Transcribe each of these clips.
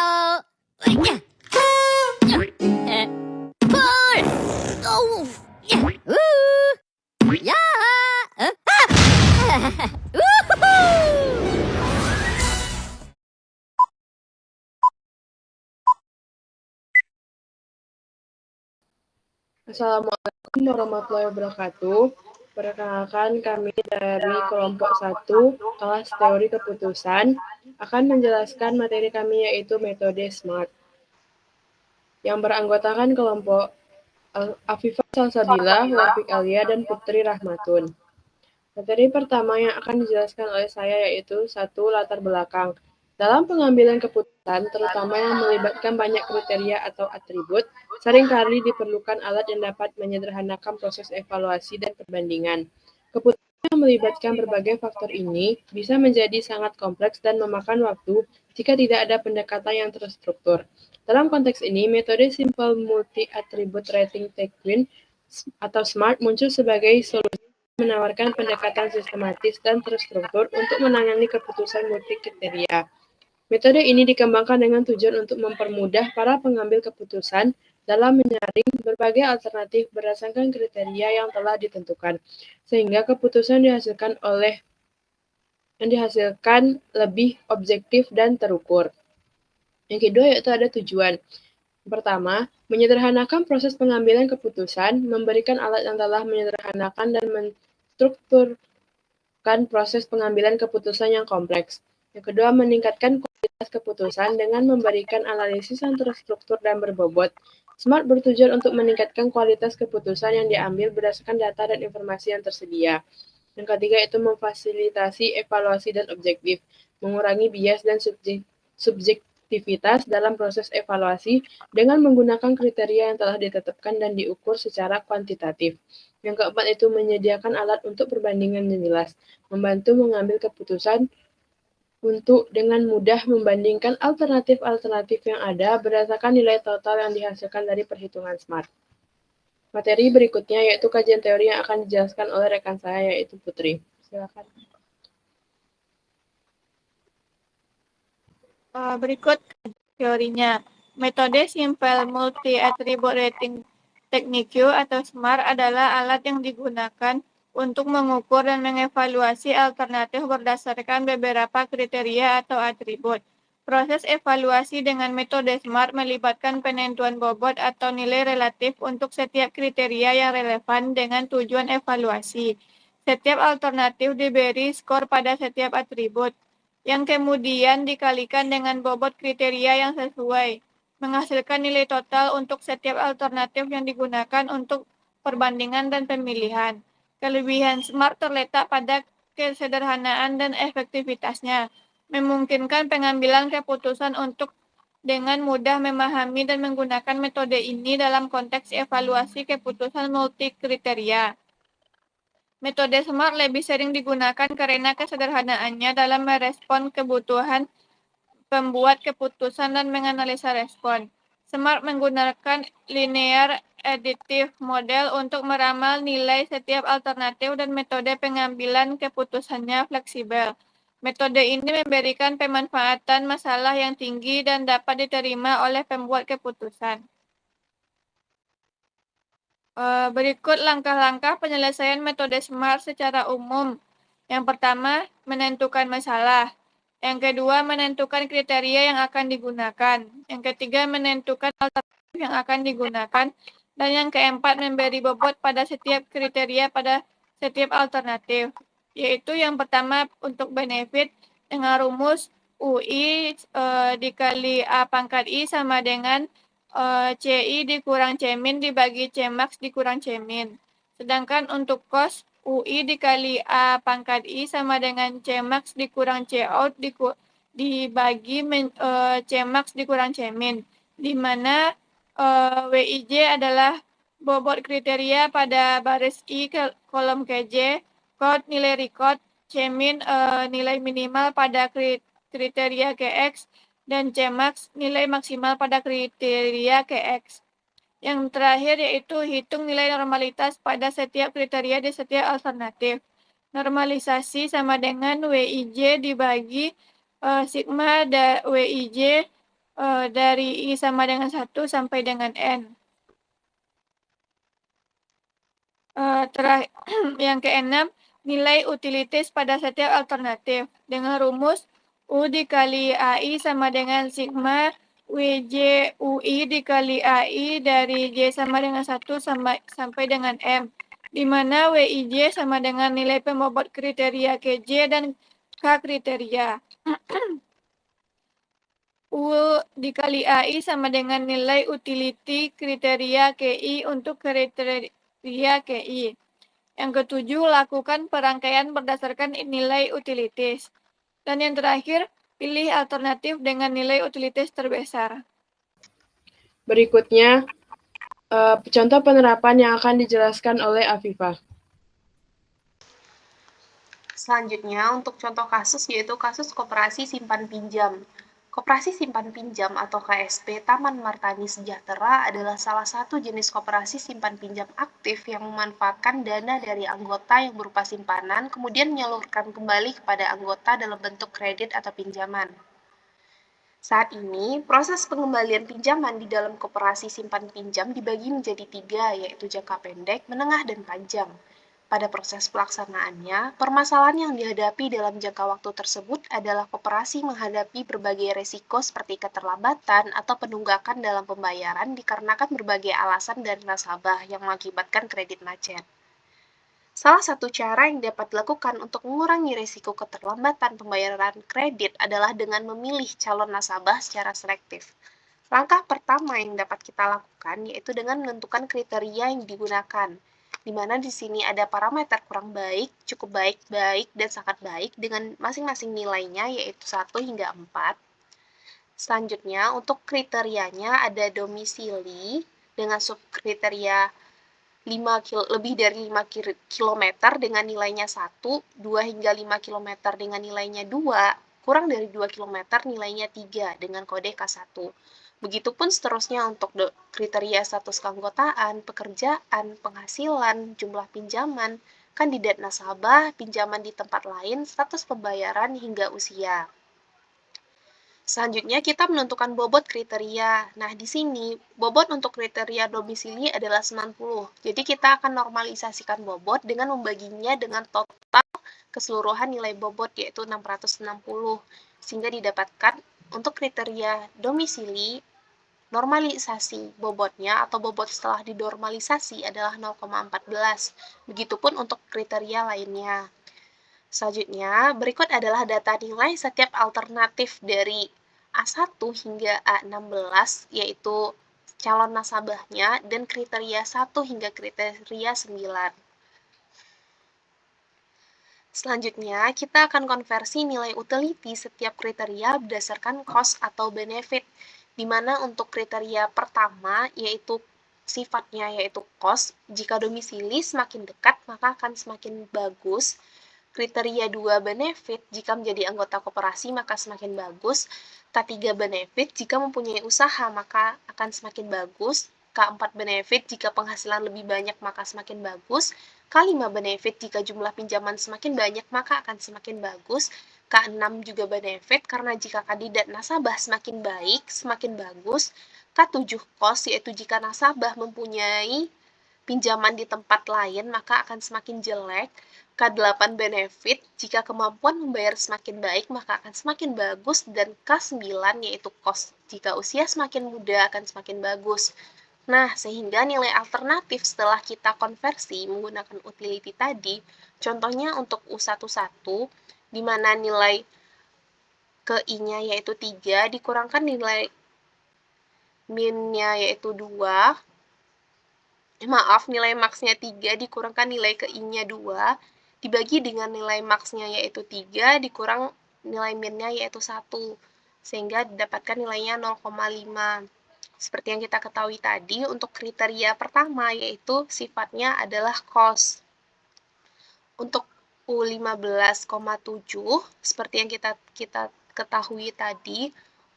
Halo. Pull. Oh. Ya. Assalamualaikum warahmatullahi wabarakatuh. Perkenalkan, kami dari kelompok 1 kelas teori keputusan akan menjelaskan materi kami, yaitu metode SMART, yang beranggotakan kelompok Afifah Salsabila, Wafiq Alia, dan Putri Rahmatun. Materi pertama yang akan dijelaskan oleh saya yaitu 1. Latar belakang. Dalam pengambilan keputusan, terutama yang melibatkan banyak kriteria atau atribut, seringkali diperlukan alat yang dapat menyederhanakan proses evaluasi dan perbandingan. Keputusan yang melibatkan berbagai faktor ini bisa menjadi sangat kompleks dan memakan waktu jika tidak ada pendekatan yang terstruktur. Dalam konteks ini, metode Simple Multi-Attribute Rating Technique atau SMART muncul sebagai solusi menawarkan pendekatan sistematis dan terstruktur untuk menangani keputusan multi-kriteria. Metode ini dikembangkan dengan tujuan untuk mempermudah para pengambil keputusan dalam menyaring berbagai alternatif berdasarkan kriteria yang telah ditentukan, sehingga keputusan dihasilkan lebih objektif dan terukur. Yang kedua yaitu ada tujuan. Pertama, menyederhanakan proses pengambilan keputusan, memberikan alat yang telah menyederhanakan dan menstrukturkan proses pengambilan keputusan yang kompleks. Yang kedua, meningkatkan kualitas keputusan dengan memberikan analisis yang terstruktur dan berbobot. SMART bertujuan untuk meningkatkan kualitas keputusan yang diambil berdasarkan data dan informasi yang tersedia. Yang ketiga itu memfasilitasi evaluasi dan objektif, mengurangi bias dan subjektivitas dalam proses evaluasi dengan menggunakan kriteria yang telah ditetapkan dan diukur secara kuantitatif. Yang keempat itu menyediakan alat untuk perbandingan yang jelas, membantu mengambil keputusan untuk dengan mudah membandingkan alternatif-alternatif yang ada berdasarkan nilai total yang dihasilkan dari perhitungan SMART. Materi berikutnya yaitu kajian teori yang akan dijelaskan oleh rekan saya yaitu Putri. Silakan. Berikut teorinya. Metode Simple Multi-Attribute Rating Technique atau SMART adalah alat yang digunakan untuk mengukur dan mengevaluasi alternatif berdasarkan beberapa kriteria atau atribut. Proses evaluasi dengan metode SMART melibatkan penentuan bobot atau nilai relatif untuk setiap kriteria yang relevan dengan tujuan evaluasi. Setiap alternatif diberi skor pada setiap atribut, yang kemudian dikalikan dengan bobot kriteria yang sesuai, menghasilkan nilai total untuk setiap alternatif yang digunakan untuk perbandingan dan pemilihan. Kelebihan SMART terletak pada kesederhanaan dan efektivitasnya, memungkinkan pengambilan keputusan untuk dengan mudah memahami dan menggunakan metode ini dalam konteks evaluasi keputusan multikriteria. Metode SMART lebih sering digunakan karena kesederhanaannya dalam merespon kebutuhan pembuat keputusan dan menganalisa respon. SMART menggunakan linear additive model untuk meramal nilai setiap alternatif dan metode pengambilan keputusannya fleksibel. Metode ini memberikan pemanfaatan masalah yang tinggi dan dapat diterima oleh pembuat keputusan. Berikut langkah-langkah penyelesaian metode SMART secara umum. Yang pertama, menentukan masalah. Yang kedua, menentukan kriteria yang akan digunakan. Yang ketiga, menentukan alternatif yang akan digunakan. Dan yang keempat, memberi bobot pada setiap kriteria pada setiap alternatif. Yaitu yang pertama untuk benefit dengan rumus UI dikali A pangkat I sama dengan CI dikurang C-min dibagi C-max dikurang C-min. Sedangkan untuk cos, UI dikali A pangkat I sama dengan C-max dikurang C-out dibagi C-max dikurang C-min. Di mana WIJ adalah bobot kriteria pada baris I kolom KJ, code nilai record, C-min nilai minimal pada kriteria KX, dan C-max nilai maksimal pada kriteria KX. Yang terakhir yaitu hitung nilai normalitas pada setiap kriteria di setiap alternatif. Normalisasi sama dengan WIJ dibagi sigma WIJ dari I sama dengan 1 sampai dengan N. Yang keenam, nilai utilitas pada setiap alternatif. Dengan rumus U dikali AI sama dengan sigma WJ UI dikali AI dari J sama dengan 1 sampai dengan M, di mana WIJ sama dengan nilai pembobot kriteria KJ dan K kriteria. U dikali AI sama dengan nilai utility kriteria KI untuk kriteria KI. Yang ketujuh, lakukan perangkaian berdasarkan nilai utilitas. Dan yang terakhir, pilih alternatif dengan nilai utilitas terbesar. Berikutnya, contoh penerapan yang akan dijelaskan oleh Afifah. Selanjutnya, untuk contoh kasus yaitu kasus koperasi simpan pinjam. Koperasi simpan pinjam atau KSP Taman Martani Sejahtera adalah salah satu jenis koperasi simpan pinjam aktif yang memanfaatkan dana dari anggota yang berupa simpanan, kemudian menyalurkan kembali kepada anggota dalam bentuk kredit atau pinjaman. Saat ini, proses pengembalian pinjaman di dalam koperasi simpan pinjam dibagi menjadi 3, yaitu jangka pendek, menengah, dan panjang. Pada proses pelaksanaannya, permasalahan yang dihadapi dalam jangka waktu tersebut adalah koperasi menghadapi berbagai resiko seperti keterlambatan atau penunggakan dalam pembayaran dikarenakan berbagai alasan dari nasabah yang mengakibatkan kredit macet. Salah satu cara yang dapat dilakukan untuk mengurangi risiko keterlambatan pembayaran kredit adalah dengan memilih calon nasabah secara selektif. Langkah pertama yang dapat kita lakukan yaitu dengan menentukan kriteria yang digunakan, di mana di sini ada parameter kurang baik, cukup baik, baik, dan sangat baik dengan masing-masing nilainya yaitu 1 hingga 4. Selanjutnya, untuk kriterianya ada domisili dengan subkriteria lebih dari 5 km dengan nilainya 1, 2 hingga 5 km dengan nilainya 2, kurang dari 2 km nilainya 3 dengan kode K1. Begitupun seterusnya untuk kriteria status keanggotaan, pekerjaan, penghasilan, jumlah pinjaman, kandidat nasabah, pinjaman di tempat lain, status pembayaran, hingga usia. Selanjutnya kita menentukan bobot kriteria. Nah, di sini bobot untuk kriteria domisili adalah 90. Jadi kita akan normalisasikan bobot dengan membaginya dengan total keseluruhan nilai bobot yaitu 660. Sehingga didapatkan untuk kriteria domisili normalisasi bobotnya atau bobot setelah dinormalisasi adalah 0,14. Begitupun untuk kriteria lainnya. Selanjutnya, berikut adalah data nilai setiap alternatif dari A1 hingga A16, yaitu calon nasabahnya dan kriteria 1 hingga kriteria 9. Selanjutnya, kita akan konversi nilai utility setiap kriteria berdasarkan cost atau benefit, di mana untuk kriteria pertama yaitu sifatnya yaitu cost, jika domisili semakin dekat maka akan semakin bagus. Kriteria 2 benefit, jika menjadi anggota koperasi maka semakin bagus. K3 benefit, jika mempunyai usaha maka akan semakin bagus. K4 benefit, jika penghasilan lebih banyak maka semakin bagus. K5 benefit, jika jumlah pinjaman semakin banyak maka akan semakin bagus. K6 juga benefit, karena jika kandidat nasabah semakin baik, semakin bagus. K7 cost, yaitu jika nasabah mempunyai pinjaman di tempat lain maka akan semakin jelek. K8 benefit, jika kemampuan membayar semakin baik maka akan semakin bagus. Dan K9 yaitu cost, jika usia semakin muda akan semakin bagus. Nah, sehingga nilai alternatif setelah kita konversi menggunakan utility tadi, contohnya untuk U11, di mana nilai ke I-nya yaitu 3, dikurangkan nilai min-nya yaitu 2, nilai max-nya 3, dikurangkan nilai ke I-nya 2, dibagi dengan nilai max-nya yaitu 3, dikurang nilai min-nya yaitu 1, sehingga didapatkan nilainya 0,5. Seperti yang kita ketahui tadi, untuk kriteria pertama yaitu sifatnya adalah cost. Untuk U15,7, seperti yang kita ketahui tadi,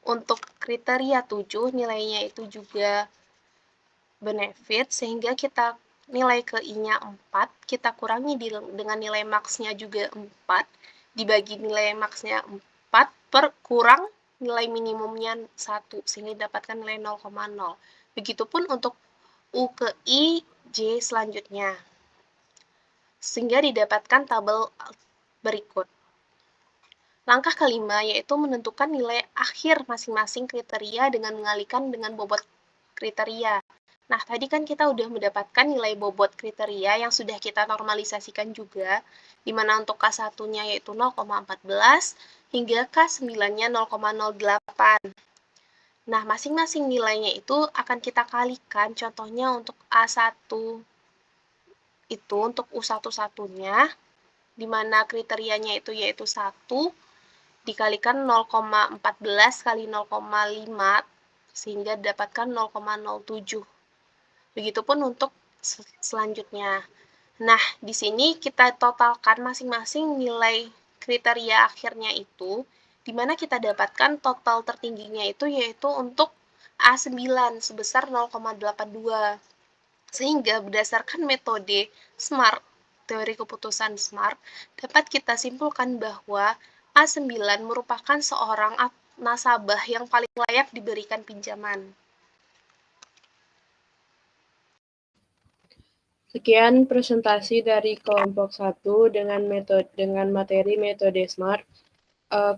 untuk kriteria 7 nilainya itu juga benefit, sehingga kita nilai ke I-nya 4, kita kurangi dengan nilai max-nya juga 4, dibagi nilai max-nya 4 per kurang nilai minimumnya 1, sehingga didapatkan nilai 0,0. Begitupun untuk U ke I, J selanjutnya, sehingga didapatkan tabel berikut. Langkah kelima yaitu menentukan nilai akhir masing-masing kriteria dengan mengalihkan dengan bobot kriteria. Nah, tadi kan kita udah mendapatkan nilai bobot kriteria yang sudah kita normalisasikan juga, di mana untuk K1-nya yaitu 0,14 hingga K9-nya 0,08. Nah, masing-masing nilainya itu akan kita kalikan, contohnya untuk A1 itu untuk U1-1-nya, di mana kriterianya itu yaitu 1, dikalikan 0,14 kali 0,5, sehingga didapatkan 0,07. Begitupun untuk selanjutnya. Nah, di sini kita totalkan masing-masing nilai kriteria akhirnya itu, di mana kita dapatkan total tertingginya itu yaitu untuk A9 sebesar 0,82. Sehingga berdasarkan metode SMART, teori keputusan SMART, dapat kita simpulkan bahwa A9 merupakan seorang nasabah yang paling layak diberikan pinjaman. Sekian presentasi dari kelompok 1 dengan materi metode SMART.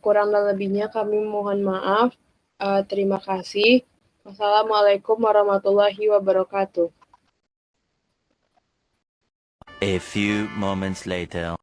Kurang dan lebihnya kami mohon maaf. Terima kasih. Wassalamualaikum warahmatullahi wabarakatuh. A few moments later.